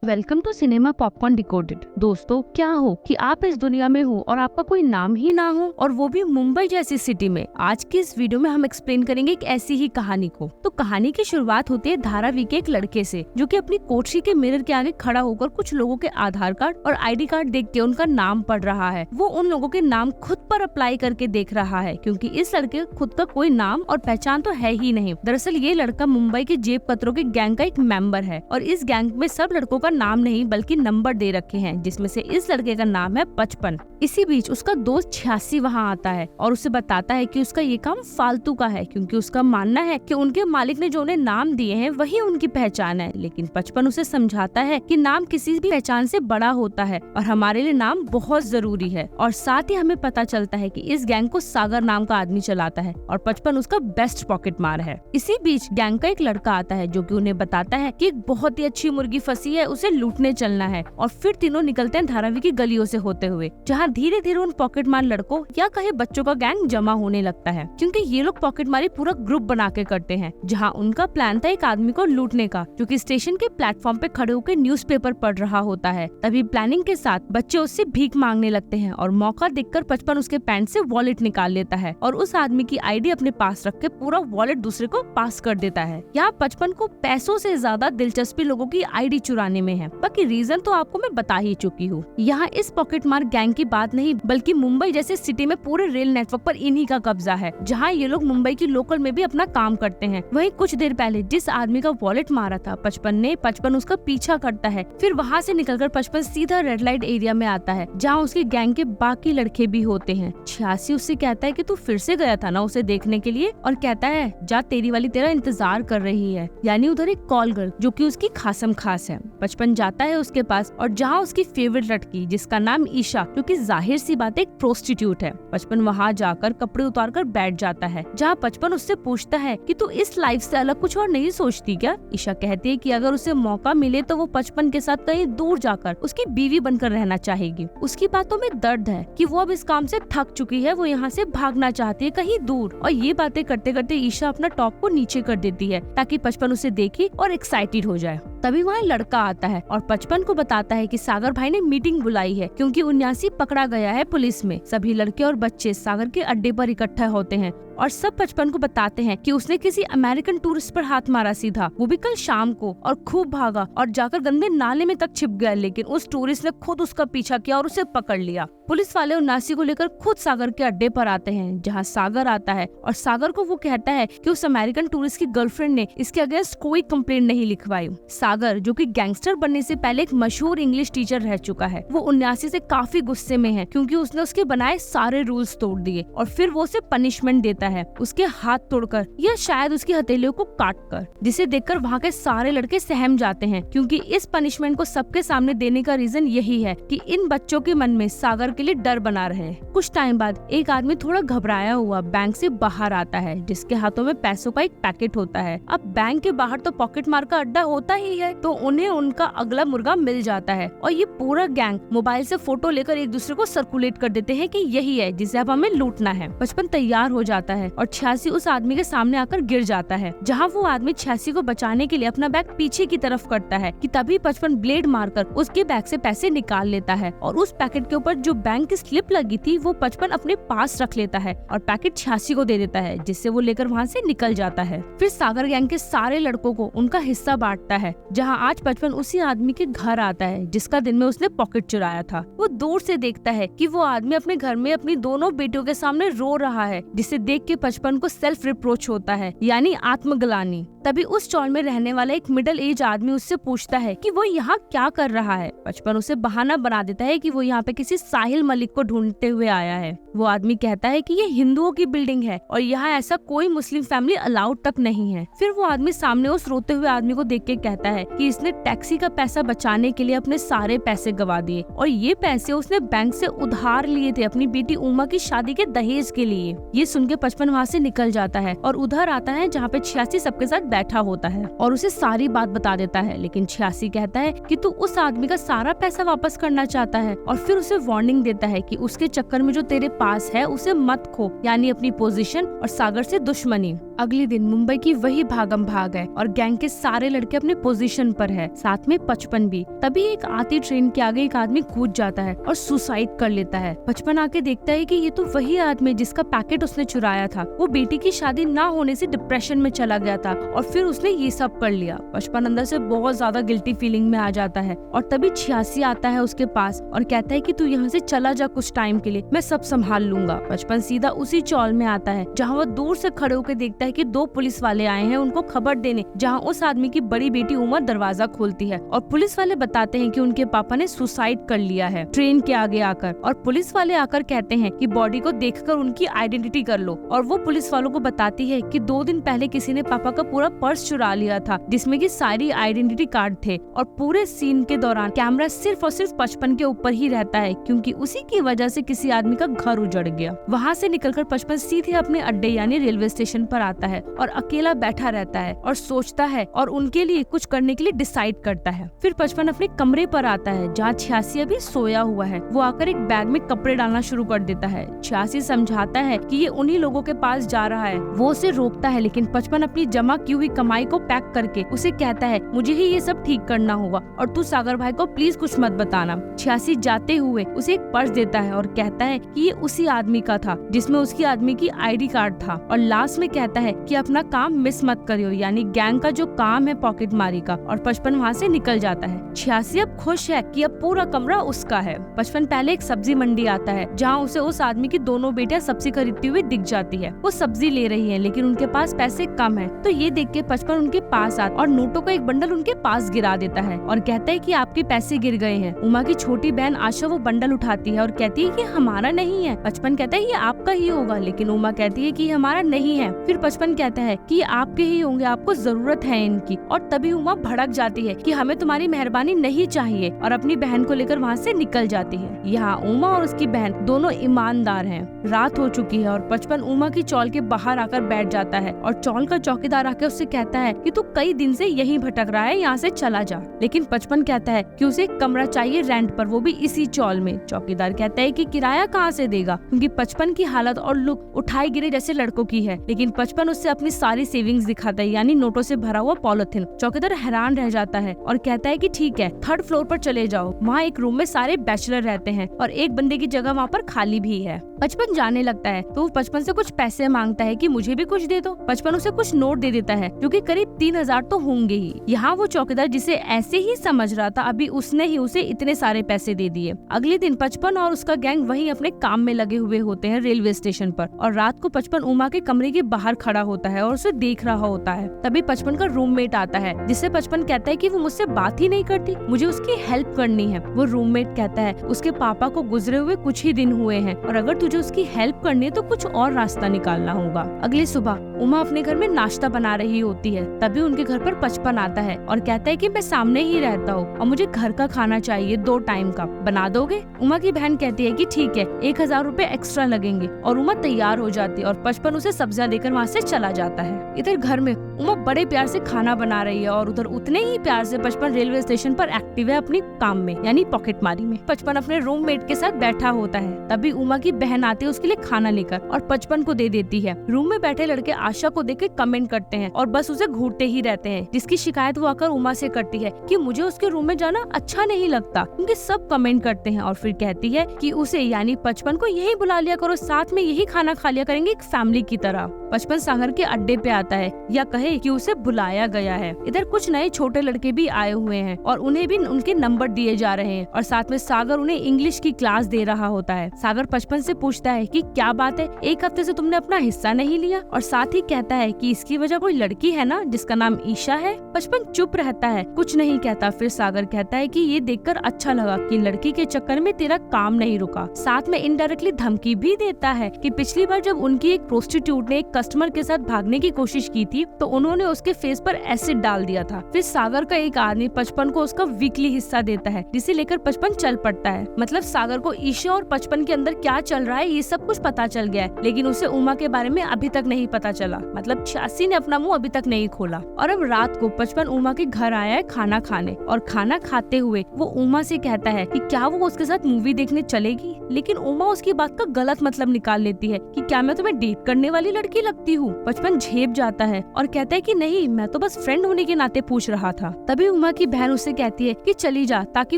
Welcome to cinema popcorn decoded. दोस्तों, क्या हो कि आप इस दुनिया में हो और आपका कोई नाम ही ना हो, और वो भी मुंबई जैसी सिटी में। आज की इस वीडियो में हम एक्सप्लेन करेंगे एक ऐसी ही कहानी को। तो कहानी की शुरुआत होती है धारावी के एक लड़के से, जो कि अपनी कोठरी के मिरर के आगे खड़ा होकर कुछ लोगों के आधार कार्ड और ID कार्ड देख के उनका नाम पढ़ रहा है। वो उन लोगों के नाम खुद पर अप्लाई करके देख रहा है, क्योंकि इस लड़के खुद का कोई नाम और पहचान तो है ही नहीं। दरअसल ये लड़का मुंबई के जेब कतरों के गैंग का एक मेंबर है, और इस गैंग में सब लड़कों का नाम नहीं बल्कि नंबर दे रखे हैं, जिसमें से इस लड़के का नाम है 55। इसी बीच उसका दोस्त 86 वहाँ आता है और उसे बताता है कि उसका ये काम फालतू का है, क्योंकि उसका मानना है कि उनके मालिक ने जो उन्हें नाम दिए हैं वही उनकी पहचान है। लेकिन 55 उसे समझाता है कि नाम किसी भी पहचान से बड़ा होता है और हमारे लिए नाम बहुत जरूरी है। और साथ ही हमें पता चलता है कि इस गैंग को सागर नाम का आदमी चलाता है और 55 उसका बेस्ट पॉकेट मार है। इसी बीच गैंग का एक लड़का आता है, जो कि उन्हें बताता है कि एक बहुत ही अच्छी मुर्गी फंसी है, उसे लूटने चलना है। और फिर तीनों निकलते हैं धारावी की गलियों से होते हुए, जहाँ धीरे धीरे उन पॉकेट मार लड़कों या कहे बच्चों का गैंग जमा होने लगता है, क्योंकि ये लोग पॉकेट मारी पूरा ग्रुप बना के करते हैं। जहाँ उनका प्लान था एक आदमी को लूटने का, जो कि स्टेशन के प्लेटफॉर्म पे खड़े होकर न्यूज़पेपर पढ़ रहा होता है। तभी प्लानिंग के साथ बच्चे उससे भीख मांगने लगते हैं, और मौका देखकर 55 उसके पैंट से वॉलेट निकाल लेता है और उस आदमी की ID अपने पास रख के पूरा वॉलेट दूसरे को पास कर देता है। यहाँ 55 को पैसों से ज्यादा दिलचस्पी लोगों की ID चुराने में है। बाकी रीजन तो आपको मैं बता ही चुकी हूँ। यहाँ इस पॉकेट मार गैंग की बात नहीं, बल्कि मुंबई जैसे सिटी में पूरे रेल नेटवर्क पर इन्हीं का कब्जा है, जहाँ ये लोग मुंबई की लोकल में भी अपना काम करते हैं। वहीं कुछ देर पहले जिस आदमी का वॉलेट मारा था 55 उसका पीछा करता है। फिर वहाँ से निकलकर 55 सीधा रेड लाइट एरिया में आता है, जहाँ उसके गैंग के बाकी लड़के भी होते हैं। 86 उससे कहता है कि तू फिर से गया था ना उसे देखने के लिए, और कहता है जा तेरी वाली तेरा इंतजार कर रही है। यानी उधर एक कॉल गर्ल, जो कि उसकी खासम खास है। 55 जाता है उसके पास, और जहाँ उसकी फेवरेट लड़की जिसका नाम ईशा, जो कि जाहिर सी बात एक प्रोस्टिट्यूट है, 55 वहाँ जाकर कपड़े उतार कर बैठ जाता है। जहाँ 55 उससे पूछता है कि तू इस लाइफ से अलग कुछ और नहीं सोचती क्या? ईशा कहती है कि अगर उसे मौका मिले तो वो 55 के साथ कहीं दूर जाकर उसकी बीवी बनकर रहना चाहेगी। उसकी बातों में दर्द है कि वो अब इस काम से थक चुकी है, वो यहाँ से भागना चाहती है कहीं दूर। और ये बातें करते करते ईशा अपना टॉप को नीचे कर देती है, ताकि 55 उसे देखे और एक्साइटेड हो जाए। तभी वहाँ लड़का आता है और 55 को बताता है कि सागर भाई ने मीटिंग बुलाई है, क्योंकि 79 पकड़ा गया है पुलिस में। सभी लड़के और बच्चे सागर के अड्डे पर इकट्ठा होते हैं और सब 55 को बताते हैं कि उसने किसी अमेरिकन टूरिस्ट पर हाथ मारा सीधा, वो भी कल शाम को, और खूब भागा और जाकर गंदे नाले में तक छिप गया। लेकिन उस टूरिस्ट ने खुद उसका पीछा किया और उसे पकड़ लिया। पुलिस वाले 79 को लेकर खुद सागर के अड्डे पर आते हैं, जहाँ सागर आता है और सागर को वो कहता है कि उस अमेरिकन टूरिस्ट की गर्लफ्रेंड ने इसके अगेंस्ट कोई कंप्लेंट नहीं लिखवाई। सागर, जो कि गैंगस्टर बनने से पहले एक मशहूर इंग्लिश टीचर रह चुका है, वो 79 से काफी गुस्से में है, क्योंकि उसने उसके बनाए सारे रूल्स तोड़ दिए। और फिर वो उसे पनिशमेंट देता है, उसके हाथ तोड़कर या शायद उसकी हथेलियों को काटकर, जिसे देखकर वहाँ के सारे लड़के सहम जाते हैं, क्योंकि इस पनिशमेंट को सबके सामने देने का रीजन यही है कि इन बच्चों के मन में सागर के लिए डर बना रहे। कुछ टाइम बाद एक आदमी थोड़ा घबराया हुआ बैंक से बाहर आता है, जिसके हाथों में पैसों का एक पैकेट होता है। अब बैंक के बाहर तो पॉकेट मार का अड्डा होता ही है, तो उन्हें उनका अगला मुर्गा मिल जाता है। और ये पूरा गैंग मोबाइल से फोटो लेकर एक दूसरे को सर्कुलेट कर देते हैं कि यही है जिसे अब हमें लूटना है। 55 तैयार हो जाता है और 86 उस आदमी के सामने आकर गिर जाता है, जहाँ वो आदमी 86 को बचाने के लिए अपना बैग पीछे की तरफ करता है कि तभी 55 ब्लेड मारकर उसके बैग से पैसे निकाल लेता है, और उस पैकेट के ऊपर जो बैंक की स्लिप लगी थी वो 55 अपने पास रख लेता है और पैकेट 86 को दे देता है, जिससे वो लेकर वहाँ से निकल जाता है। फिर सागर गैंग के सारे लड़कों को उनका हिस्सा बांटता है, जहाँ आज 55 उसी आदमी के घर आता है जिसका दिन में उसने पॉकेट चुराया था। वो दूर से देखता है कि वो आदमी अपने घर में अपनी दोनों बेटियों के सामने रो रहा है, जिसे देख के 55 को सेल्फ रिप्रोच होता है, यानी आत्मग्लानि। तभी उस चौल में रहने वाला एक मिडिल एज आदमी उससे पूछता है कि वो यहाँ क्या कर रहा है। 55 उसे बहाना बना देता है कि वो यहाँ पे किसी साहिल मलिक को ढूंढते हुए आया है। वो आदमी कहता है कि ये हिंदुओं की बिल्डिंग है और यहाँ ऐसा कोई मुस्लिम फैमिली अलाउड तक नहीं है। फिर वो आदमी सामने उस रोते हुए आदमी को देख के कहता है कि इसने टैक्सी का पैसा बचाने के लिए अपने सारे पैसे गवा दिए, और ये पैसे उसने बैंक से उधार लिए थे अपनी बेटी उमा की शादी के दहेज के लिए। ये सुन के 55 वहाँ से निकल जाता है और उधर आता है जहाँ पे 86 सबके साथ बैठा होता है और उसे सारी बात बता देता है। लेकिन 86 कहता है कि तू उस आदमी का सारा पैसा वापस करना चाहता है, और फिर उसे वार्निंग देता है कि उसके चक्कर में जो तेरे पास है उसे मत खो, यानी अपनी पोजीशन और सागर से दुश्मनी। अगले दिन मुंबई की वही भागम भाग है और गैंग के सारे लड़के अपने पोजीशन पर है। साथ में में 55 भी। तभी एक आती ट्रेन के आगे एक आदमी कूद जाता है और सुसाइड कर लेता है। 55 आके देखता है कि ये तो वही आदमी जिसका पैकेट उसने चुराया था। वो बेटी की शादी ना होने से डिप्रेशन में चला गया था और फिर उसने ये सब कर लिया। 55 अंदर से बहुत ज्यादा गिल्टी फीलिंग में आ जाता है और तभी 86 आता है उसके पास और कहता है कि तू यहाँ से चला जा कुछ टाइम के लिए, मैं सब संभाल लूंगा। 55 सीधा उसी चौल में आता है जहाँ वो दूर से खड़े होकर देखता है कि 2 पुलिस वाले आए हैं उनको खबर देने, जहाँ उस आदमी की बड़ी बेटी उमा दरवाजा खोलती है और पुलिस वाले बताते हैं कि उनके पापा ने सुसाइड कर लिया है ट्रेन के आगे आकर। और पुलिस वाले आकर कहते हैं कि बॉडी को देखकर उनकी आइडेंटिटी कर लो। और वो पुलिस वालों को बताती है कि 2 दिन पहले किसी ने पापा का पूरा पर्स चुरा लिया था जिसमें कि सारी आइडेंटिटी कार्ड थे। और पूरे सीन के दौरान कैमरा सिर्फ और सिर्फ 55 के ऊपर ही रहता है क्योंकि उसी की वजह से किसी आदमी का घर उजड़ गया। वहाँ से निकलकर 55 सीधे अपने अड्डे यानी रेलवे स्टेशन पर आता है और अकेला बैठा रहता है और सोचता है और उनके लिए कुछ करने के लिए डिसाइड करता है। फिर 55 अपने कमरे पर आता है जहाँ 86 अभी सोया हुआ है। वो आकर एक बैग में कपड़े डालना शुरू कर देता है। 86 समझाता है कि ये उन्हीं लोगों के पास जा रहा है। वो उसे रोकता है लेकिन 55 अपनी जमा की हुई कमाई को पैक करके उसे कहता है मुझे ही ये सब ठीक करना होगा और तू सागर भाई को प्लीज कुछ मत बताना। 86 जाते हुए उसे एक पर्स देता है और कहता है कि ये उसी आदमी का था जिसमें उसकी आदमी की आईडी कार्ड था। और लास्ट में कहता है कि अपना काम मिस मत करियो, यानी गैंग का जो काम है पॉकेट मारी का। और 55 वहाँ से निकल जाता है। 86 अब खुश है कि अब पूरा कमरा उसका है। 55 पहले एक सब्जी मंडी आता है जहाँ उसे उस आदमी की दोनों बेटियां सब्जी खरीदती हुई दिख जाती है। वो सब्जी ले रही है लेकिन उनके पास पैसे कम है। तो ये देख के 55 उनके पास आता और नोटों का एक बंडल उनके पास गिरा देता है और कहता है कि आपके पैसे गिर गए हैं। उमा की छोटी बहन आशा वो बंडल उठाती है और कहती है कि हमारा नहीं है। 55 कहता है ये आपका ही होगा लेकिन उमा कहती है कि हमारा नहीं है। फिर 55 कहता है कि आपके ही होंगे, आपको जरूरत है इनकी। और तभी उमा भड़क जाती है कि हमें तुम्हारी मेहरबानी नहीं चाहिए और अपनी बहन को लेकर वहाँ से निकल जाती है। यहाँ उमा और उसकी बहन दोनों ईमानदार हैं। रात हो चुकी है और 55 उमा की चौल के बाहर आकर बैठ जाता है और चौल का चौकीदार आकर उससे कहता है कि तू कई दिन से यहीं भटक रहा है, यहाँ से चला जा। लेकिन 55 कहता है कि उसे एक कमरा चाहिए रेंट पर, वो भी इसी चौल में। चौकीदार कहता है कि किराया कहाँ से देगा क्योंकि 55 की हालत और लुक उठाए गिरे जैसे लड़कों की है। लेकिन 55 उससे अपनी सारी सेविंग्स दिखाता है यानी नोटों से भरा हुआ पॉलिथीन। चौकीदार हैरान रह जाता है और कहता है कि ठीक है 3rd फ्लोर पर चले जाओ, वहाँ एक रूम में सारे बैचलर रहते हैं और एक बंदे की जगह वहाँ पर खाली भी है। 55 जाने लगता है तो 55 से कुछ पैसे मांगता है कि मुझे भी कुछ दे दो। 55 उसे कुछ नोट दे देता है जो कि करीब 3000 तो होंगे ही। यहाँ वो चौकीदार जिसे ऐसे ही समझ रहा था अभी उसने ही उसे इतने सारे पैसे दे दिए। अगले दिन 55 और उसका गैंग वहीं अपने काम में लगे हुए होते हैं रेलवे स्टेशन पर और रात को 55 उमा के कमरे के बाहर खड़ा होता है और उसे देख रहा होता है। तभी 55 का रूममेट आता है जिससे 55 कहता है कि वो मुझसे बात ही नहीं करती, मुझे उसकी हेल्प करनी है। वो रूममेट कहता है उसके पापा को गुजरे हुए कुछ ही दिन हुए हैं और अगर तुझे उसकी हेल्प करनी है तो कुछ और रास्ता निकालना होगा। अगली सुबह उमा अपने घर में नाश्ता बना रही होती है। तभी उनके घर पर 55 आता है और कहता है कि मैं सामने ही रहता हूँ और मुझे घर का खाना चाहिए 2 टाइम का, बना दोगे? उमा की बहन कहती है कि ठीक है 1000 रुपए एक्स्ट्रा लगेंगे और उमा तैयार हो जाती है और 55 उसे सब्जियां देकर वहाँ से चला जाता है। इधर घर में उमा बड़े प्यार से खाना बना रही है और उधर उतने ही प्यार से 55 रेलवे स्टेशन पर एक्टिव है अपनी काम में यानी पॉकेट मारी में। 55 अपने रूममेट के साथ बैठा होता है। तभी उमा की बहन आती है उसके लिए खाना लेकर और 55 को दे देती है। रूम में बैठे लड़के आशा को देख के कमेंट करते हैं और बस उसे घूरते ही रहते हैं, जिसकी शिकायत वो आकर उमा से करती है कि मुझे उसके रूम में जाना अच्छा नहीं लगता क्योंकि सब कमेंट करते हैं। और फिर कहती है कि उसे यानी 55 को यही बुला लिया करो, साथ में यही खाना खा लिया करेंगे एक फैमिली की तरह। 55 सागर के अड्डे पे आता है या कहे कि उसे बुलाया गया है। इधर कुछ नए छोटे लड़के भी आए हुए हैं और उन्हें भी उनके नंबर दिए जा रहे हैं और साथ में सागर उन्हें इंग्लिश की क्लास दे रहा होता है। सागर 55 से पूछता है कि क्या बात है, 1 हफ्ते से तुमने अपना हिस्सा नहीं लिया, और साथ ही कहता है कि इसकी वजह कोई लड़की है ना जिसका नाम ईशा है। 55 चुप रहता है, कुछ नहीं कहता। फिर सागर कहता है कि ये देखकर अच्छा लगा कि लड़की के चक्कर में तेरा काम नहीं रुका। साथ में इनडायरेक्टली धमकी भी देता है कि पिछली बार जब उनकी एक प्रोस्टिट्यूट ने एक कस्टमर के साथ भागने की कोशिश की थी तो उन्होंने उसके फेस पर एसिड डाल दिया था। फिर सागर का एक आदमी 55 को उसका वीकली हिस्सा देता है जिसे लेकर 55 चल पड़ता है। मतलब सागर को ईशा और 55 के अंदर क्या चल रहा है ये सब कुछ पता चल गया है, लेकिन उसे उमा के बारे में अभी तक नहीं पता चला। मतलब 86 ने अपना मुंह अभी तक नहीं खोला। और अब रात को 55 उमा के घर आया है खाना खाने, और खाना खाते हुए वो उमा से कहता है कि क्या वो उसके साथ मूवी देखने चलेगी, लेकिन उमा उसकी बात का गलत मतलब निकाल लेती है कि क्या मैं तुम्हें डेट करने वाली लड़की लगती हूँ। 55 झेप जाता है और कहता है कि नहीं, मैं तो बस फ्रेंड होने के नाते पूछ रहा था। तभी उमा की बहन उससे कहती है कि चली जा, ताकि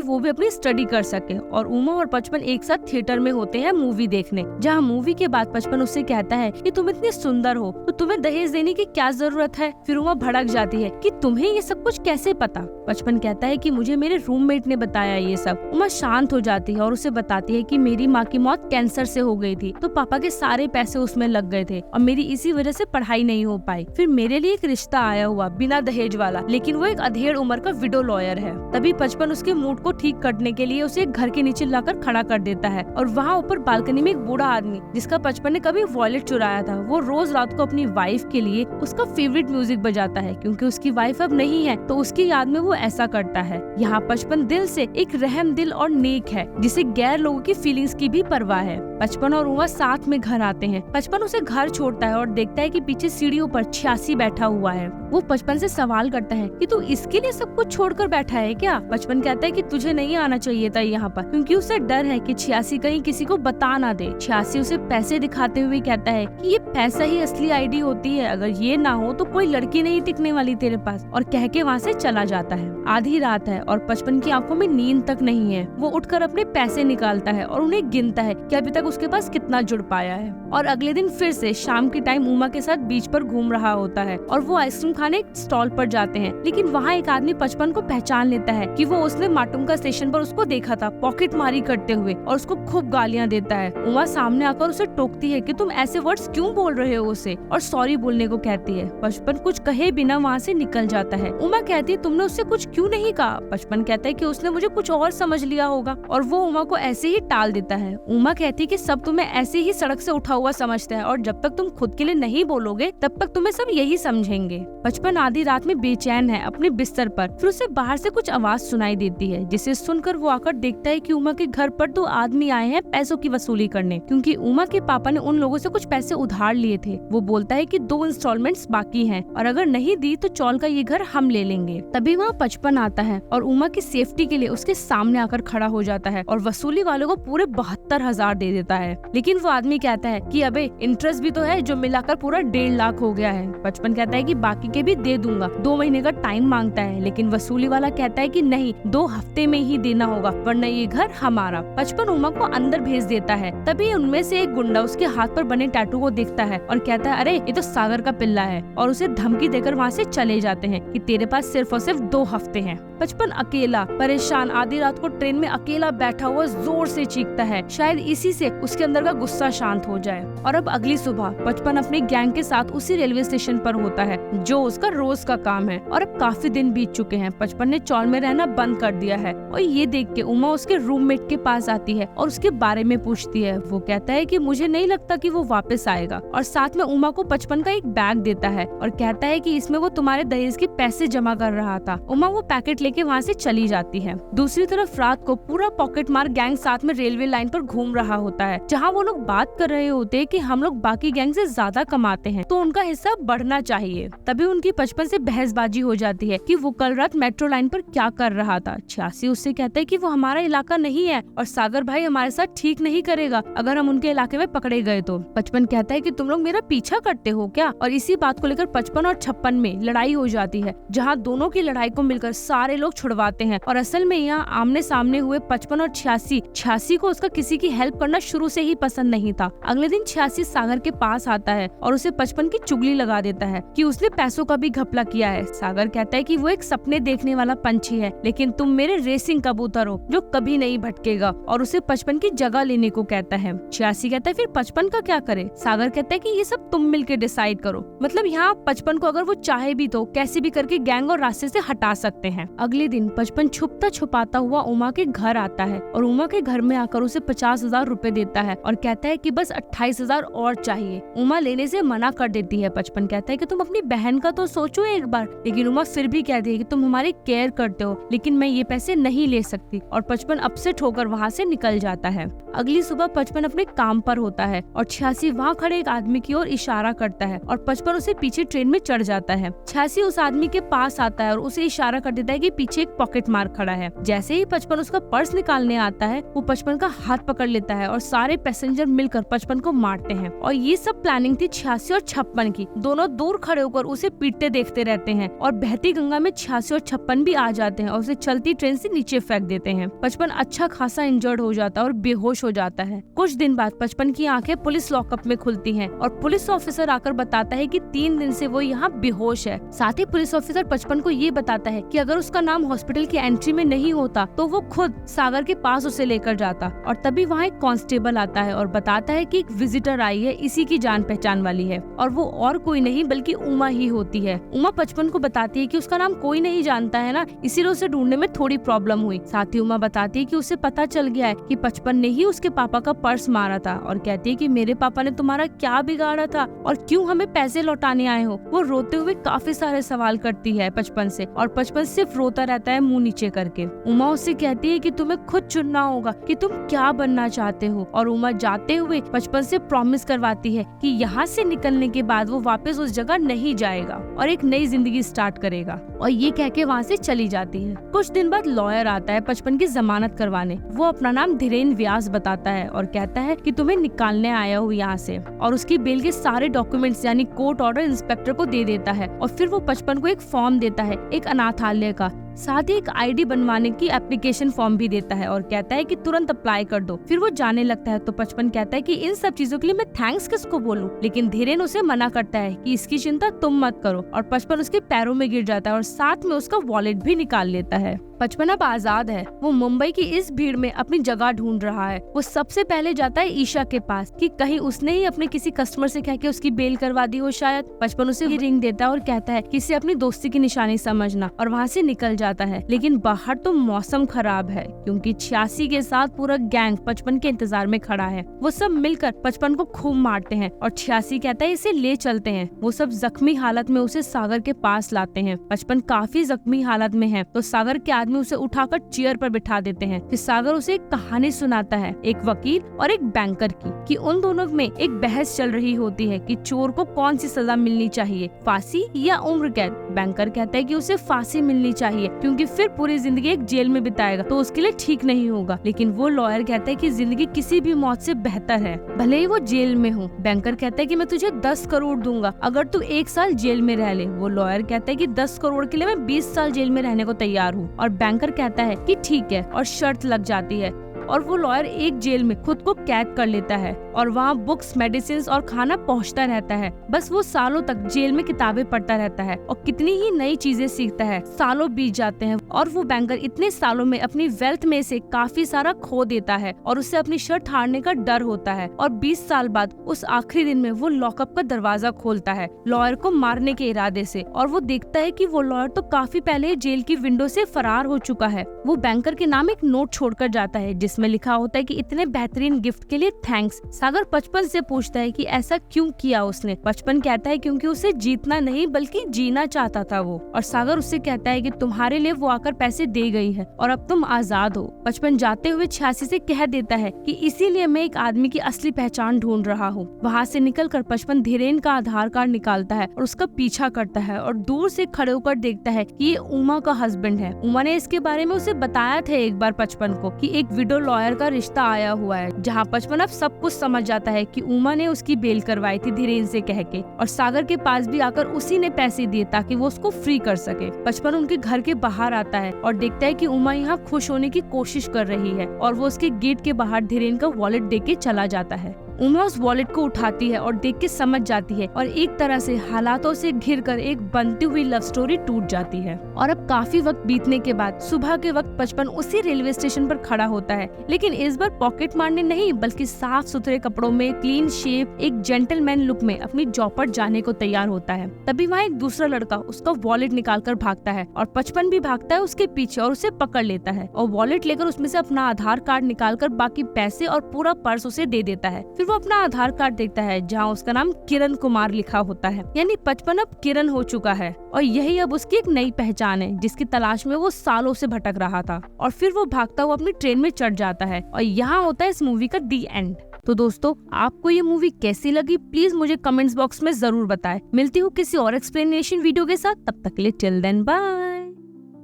वो भी अपनी स्टडी कर सके। और उमा और बचपन एक साथ थिएटर में होते हैं मूवी देखने, जहाँ मूवी के बाद बचपन उससे कहता है कि तुम इतनी सुंदर हो तो तुम्हें दहेज देने की क्या जरूरत है। फिर उमा भड़क जाती है कि तुम्हें ये सब कुछ कैसे पता। बचपन कहता है कि मुझे मेरे रूममेट ने बताया ये सब। उमा शांत हो जाती है और उसे बताती है कि मेरी माँ की मौत कैंसर से हो गई थी, तो पापा के सारे पैसे उसमें लग गए थे और मेरी इसी वजह से पढ़ाई नहीं हो पाई। फिर मेरे लिए एक रिश्ता आया हुआ बिना दहेज वाला, लेकिन वो एक अधेड़ उम्र का विडो लॉयर है। तभी बचपन उसके मूड को ठीक करने के लिए उसे एक घर के नीचे लाकर खड़ा कर देता है और वहाँ ऊपर बालकनी में एक बूढ़ा आदमी, जिसका बचपन ने कभी वॉलेट चुराया था, वो रोज रात को अपनी वाइफ के लिए उसका फेवरेट म्यूजिक बजाता है। क्योंकि उसकी वाइफ अब नहीं है तो उसकी याद में वो ऐसा करता है। यहाँ बचपन दिल से एक रहम दिल और नेक है, जिसे गैर लोगों की फीलिंग्स की भी परवाह है। बचपन और उमा साथ में घर आते हैं। बचपन उसे घर छोड़ता है और देखता है कि पीछे सीढ़ियों पर 86 बैठा हुआ है। वो बचपन से सवाल करता है कि तू इसके लिए सब कुछ छोड़कर बैठा है क्या। बचपन कहता है कि तुझे नहीं आना चाहिए था यहाँ पर, क्योंकि उसे डर है कि 86 कहीं किसी को बता ना दे। 86 उसे पैसे दिखाते हुए कहता है कि ये पैसा ही असली आईडी होती है, अगर ये ना हो तो कोई लड़की नहीं टिकने वाली तेरे पास, और कह के वहाँ से चला जाता है। आधी रात है और बचपन की आंखों में नींद तक नहीं है। वो उठकर अपने पैसे निकालता है और उन्हें गिनता है कि अभी तक उसके पास कितना जुड़ पाया है। और अगले दिन फिर से शाम के टाइम उमा के साथ बीच पर घूम रहा होता है और वो आइसक्रीम खाने एक स्टॉल पर जाते हैं। लेकिन वहाँ एक आदमी बचपन को पहचान लेता है कि वो उसने माटुंगा स्टेशन पर उसको देखा था पॉकेट मारी करते हुए, और उसको खूब गालियाँ देता है। उमा सामने आकर उसे टोकती है कि तुम ऐसे वर्ड्स क्यों बोल रहे हो उसे, और सॉरी बोलने को कहती है। बचपन कुछ कहे बिना वहाँ से निकल जाता है। उमा कहती है तुमने उससे कुछ क्यों नहीं कहा। बचपन कहता है कि उसने मुझे कुछ और समझ लिया होगा, और वो उमा को ऐसे ही टाल देता है। उमा कहती है कि सब तुम्हें ऐसे ही सड़क से उठा हुआ समझता है, और जब तक तुम खुद के लिए नहीं बोलोगे तब तक तुम्हें सब यही समझेंगे। बचपन आधी रात में बेचैन है अपने बिस्तर पर। फिर उसे बाहर से कुछ आवाज सुनाई देती है, जिसे सुनकर वो आकर देखता है कि उमा के घर पर 2 आदमी आए हैं पैसों की वसूली करने, क्योंकि उमा के पापा ने उन लोगों से कुछ पैसे उधार लिए थे। वो बोलता है कि 2 इंस्टॉलमेंट्स बाकी हैं, और अगर नहीं दी तो चौल का ये घर हम ले लेंगे। तभी वहाँ बचपन आता है और उमा की सेफ्टी के लिए उसके सामने आकर खड़ा हो जाता है और वसूली वालों को पूरे 72,000 दे देता है। लेकिन वो आदमी कहता है कि अबे इंटरेस्ट भी तो है, जो मिलाकर पूरा 1.5 लाख हो गया है। बचपन कहता है कि बाकी के भी दे दूंगा, 2 महीने का टाइम मांगता है। लेकिन वसूली वाला कहता है कि नहीं, 2 हफ्ते में ही देना होगा, वरना ये घर हमारा। बचपन उमा को अंदर भेज देता है। तभी उनमें से एक गुंडा उसके हाथ पर बने टैटू को देखता है और कहता है अरे ये तो सागर का पिल्ला है, और उसे धमकी देकर वहाँ से चले जाते हैं कि तेरे पास सिर्फ और सिर्फ 2 हफ्ते हैं। बचपन अकेला परेशान आधी रात को ट्रेन में अकेला बैठा हुआ जोर से चीखता है, शायद इसी से उसके अंदर का गुस्सा शांत हो जाए। और अब अगली सुबह बचपन अपने गैंग के साथ उसी रेलवे स्टेशन पर होता है जो उसका रोज का काम है। और अब काफी दिन बीत चुके हैं, बचपन ने चौल में रहना बंद कर दिया है। और ये देख के उमा उसके रूममेट के पास आती है और उसके बारे में पूछती है। वो कहता है कि मुझे नहीं लगता कि वो वापस आएगा, और साथ में उमा को बचपन का एक बैग देता है और कहता है कि इसमें वो तुम्हारे दहेज के पैसे जमा कर रहा था। उमा वो पैकेट लेके वहाँ से चली जाती है। दूसरी तरफ रात को पूरा पॉकेट मार गैंग साथ में रेलवे लाइन पर घूम रहा होता है, जहाँ वो लोग बात कर रहे होते हैं कि हम लोग बाकी गैंग से ज्यादा कमाते हैं तो उनका हिस्सा बढ़ना चाहिए। तभी उनकी बचपन से बहसबाजी हो जाती है कि वो कल रात मेट्रो लाइन पर क्या कर रहा था। 86 उससे कहता है कि वो हमारा इलाका नहीं है और सागर भाई हमारे साथ ठीक नहीं करेगा अगर हम उनके इलाके में पकड़े गए तो। बचपन कहता है कि तुम लोग मेरा पीछा करते हो क्या। और इसी बात को लेकर 55 और 56 में लड़ाई हो जाती है, जहाँ दोनों की लड़ाई को मिलकर सारे लोग छुड़वाते हैं। और असल में यहाँ आमने सामने हुए 55 और 86 को उसका किसी की हेल्प करना शुरू से ही पसंद नहीं था। अगले दिन 86 सागर के पास आता है और उसे 55 की चुगली लगा देता है कि उसने पैसों का भी घपला किया है। सागर कहता है कि वो एक सपने देखने वाला पंछी है, लेकिन तुम मेरे रेसिंग कबूतर हो जो कभी नहीं भटकेगा, और उसे 55 की जगह लेने को कहता है। 86 कहता है फिर 55 का क्या करे। सागर कहता है कि ये सब तुम मिलके डिसाइड करो। मतलब यहाँ 55 को अगर वो चाहे भी तो कैसे भी करके गैंग और रास्ते से हटा सकते हैं। अगले दिन 55 छुपता छुपाता हुआ उमा के घर आता है और उमा के घर में आकर उसे 50,000 रुपए देता है और कहता है कि बस 28,000 और चाहिए। उमा लेने से मना कर देती है। 55 कहता है कि तुम अपनी बहन का तो सोचो एक बार, लेकिन उमा फिर भी कहती है कि तुम हमारी केयर करते हो, लेकिन मैं ये पैसे नहीं ले सकती। और 55 अपसेट होकर वहाँ से निकल जाता है। अगली सुबह 55 अपने काम पर होता है और 86 वहाँ खड़े एक आदमी की ओर इशारा करता है और 55 उसे पीछे ट्रेन में चढ़ जाता है। 86 उस आदमी के पास आता है और उसे इशारा कर देता है कि पीछे एक पॉकेट मार खड़ा है। जैसे ही 55 उसका पर्स निकालने आता है, वो 55 का हाथ पकड़ लेता है और सारे पैसेंजर मिलकर 55 को मारते हैं। और ये सब प्लानिंग थी 86 और 56 की। दोनों दूर खड़े होकर उसे पीटते देखते रहते हैं और बहती गंगा में 86 और 56 भी आ जाते हैं और उसे चलती ट्रेन से नीचे फेंक देते हैं। 55 अच्छा खासा इंजर्ड हो जाता है और बेहोश हो जाता है। कुछ दिन बाद 55 की आंखें पुलिस लॉकअप में खुलती हैं और पुलिस ऑफिसर आकर बताता है कि 3 दिन से वो यहाँ बेहोश है। साथ ही पुलिस ऑफिसर 55 को ये बताता है कि अगर उसका नाम हॉस्पिटल की एंट्री में नहीं होता तो वो खुद सागर के पास उसे लेकर जाता। और तभी वहाँ एक कांस्टेबल आता है और बताता है कि एक विजिटर आई है, इसी की जान पहचान वाली है और वो और कोई नहीं बल्कि उमा ही होती है। उमा 55 को बताती है कि उसका नाम कोई नहीं जानता है ना, इसीलिए उसे ढूंढने में थोड़ी प्रॉब्लम हुई। साथ ही उमा बताती है कि उसे पता चल गया है कि 55 ने ही उसके पापा का पर्स मारा था और कहती है कि मेरे पापा ने तुम्हारा क्या बिगाड़ा था और क्यों हमें पैसे लौटाने आए हो। वो रोते हुए काफी सारे सवाल करती है 55 से और 55 सिर्फ रोता रहता है मुंह नीचे करके। उमा उससे कहती है कि तुम्हें खुद चुनना होगा कि तुम क्या बनना चाहते हो और उमा जाते हुए 55 से प्रॉमिस करवाती है कि यहाँ से निकलने के बाद वो वापस उस जगह नहीं जाएगा और एक नई जिंदगी स्टार्ट करेगा और ये कह के वहाँ से चली जाती है। कुछ दिन बाद लॉयर आता है 55 की जमानत करवाने। वो अपना नाम धीरेन व्यास बताता है और कहता है कि तुम्हें निकालने आया हूँ यहाँ से और उसकी बेल के सारे डॉक्यूमेंट्स यानी कोर्ट ऑर्डर इंस्पेक्टर को दे देता है और फिर वो 55 को एक फॉर्म देता है एक अनाथालय का, साथ ही एक आईडी बनवाने की एप्लीकेशन फॉर्म भी देता है और कहता है कि तुरंत अप्लाई कर दो। फिर वो जाने लगता है तो 55 कहता है कि इन सब चीजों के लिए मैं थैंक्स किसको बोलूं, लेकिन धीरेन उसे मना करता है कि इसकी चिंता तुम मत करो और 55 उसके पैरों में गिर जाता है और साथ में उसका वॉलेट भी निकाल लेता है। 55 अब आजाद है। वो मुंबई की इस भीड़ में अपनी जगह ढूंढ रहा है। वो सबसे पहले जाता है ईशा के पास कि कहीं उसने ही अपने किसी कस्टमर से कह के उसकी बेल करवा दी हो शायद। 55 उसे रिंग देता है और कहता है कि इसे अपनी दोस्ती की निशानी समझना और वहाँ से निकल जाता है। लेकिन बाहर तो मौसम खराब है क्योंकि 86 के साथ पूरा गैंग 55 के इंतजार में खड़ा है। वो सब मिलकर 55 को खूब मारते हैं और 86 कहता है इसे ले चलते हैं। वो सब जख्मी हालत में उसे सागर के पास लाते हैं। 55 काफी जख्मी हालत में है तो सागर के आदमी उसे उठाकर चेयर पर बिठा देते हैं। फिर सागर उसे एक कहानी सुनाता है एक वकील और एक बैंकर की कि उन दोनों में एक बहस चल रही होती है कि चोर को कौन सी सजा मिलनी चाहिए, फांसी या उम्र कैद। बैंकर कहता है कि उसे फांसी मिलनी चाहिए क्योंकि फिर पूरी जिंदगी एक जेल में बिताएगा तो उसके लिए ठीक नहीं होगा। लेकिन वो लॉयर कहता है कि जिंदगी किसी भी मौत से बेहतर है, भले ही वो जेल में हो। बैंकर कहता है कि मैं तुझे 10 करोड़ दूंगा अगर तू 1 साल जेल में रह ले। वो लॉयर कहता है कि 10 करोड़ के लिए मैं 20 साल जेल में रहने को तैयार हूँ और बैंकर कहता है कि ठीक है और शर्त लग जाती है और वो लॉयर एक जेल में खुद को कैद कर लेता है और वहाँ बुक्स, मेडिसिन और खाना पहुँचता रहता है। बस वो सालों तक जेल में किताबें पढ़ता रहता है और कितनी ही नई चीजें सीखता है। सालों बीत जाते हैं और वो बैंकर इतने सालों में अपनी वेल्थ में से काफी सारा खो देता है और उसे अपनी शर्ट हारने का डर होता है। और 20 साल बाद उस आखिरी दिन में वो लॉकअप का दरवाजा खोलता है लॉयर को मारने के इरादे से और वो देखता है कि वो लॉयर तो काफी पहले जेल की विंडो से फरार हो चुका है। वो बैंकर के नाम एक नोट छोड़कर जाता है जिसमें लिखा होता है कि इतने बेहतरीन गिफ्ट के लिए थैंक्स। सागर 55 से पूछता है कि ऐसा क्यों किया उसने। 55 कहता है क्योंकि उसे जीतना नहीं बल्कि जीना चाहता था वो। और सागर उससे कहता है कि तुम्हारे लिए वो आकर पैसे दे गई है और अब तुम आजाद हो। 55 जाते हुए 86 से कह देता है कि इसीलिए मैं एक आदमी की असली पहचान ढूंढ रहा हूँ। वहाँ से निकलकर 55 धीरेन का आधार कार्ड निकालता है और उसका पीछा करता है और दूर से खड़े होकर देखता है कि ये उमा का हस्बैंड है। उमा ने इसके बारे में उसे बताया था एक बार 55 को कि एक विडो लॉयर का रिश्ता आया हुआ है, जहाँ 55 अब सब कुछ समझ जाता है कि उमा ने उसकी बेल करवाई थी धीरेन से कह के और सागर के पास भी आकर उसी ने पैसे दिए ताकि वो उसको फ्री कर सके। 55 उनके घर के बाहर आता है और देखता है कि उमा यहाँ खुश होने की कोशिश कर रही है और वो उसके गेट के बाहर धीरेन का वॉलेट देके चला जाता है। उमा उस वॉलेट को उठाती है और देख के समझ जाती है और एक तरह से हालातों से घिरकर एक बनती हुई लव स्टोरी टूट जाती है। और अब काफी वक्त बीतने के बाद सुबह के वक्त 55 उसी रेलवे स्टेशन पर खड़ा होता है, लेकिन इस बार पॉकेट मारने नहीं बल्कि साफ सुथरे कपड़ों में क्लीन शेप एक जेंटलमैन लुक में अपनी जॉब पर जाने को तैयार होता है। तभी वहाँ एक दूसरा लड़का उसका वॉलेट निकाल कर भागता है और 55 भी भागता है उसके पीछे और उसे पकड़ लेता है और वॉलेट लेकर उसमें से अपना आधार कार्ड निकाल कर बाकी पैसे और पूरा पर्स उसे दे देता है। फिर वो अपना आधार कार्ड देखता है जहाँ उसका नाम किरण कुमार लिखा होता है, यानी 55 अब किरण हो चुका है और यही अब उसकी एक नई पहचान है जिसकी तलाश में वो सालों से भटक रहा था। और फिर वो भागता हुआ अपनी ट्रेन में चढ़ जाता है और यहाँ होता है इस मूवी का दी एंड। तो दोस्तों, आपको ये मूवी कैसी लगी प्लीज मुझे कमेंट्स बॉक्स में जरूर बताएं। मिलती हूँ किसी और एक्सप्लेनेशन वीडियो के साथ, तब तक के लिए टिल देन बाय।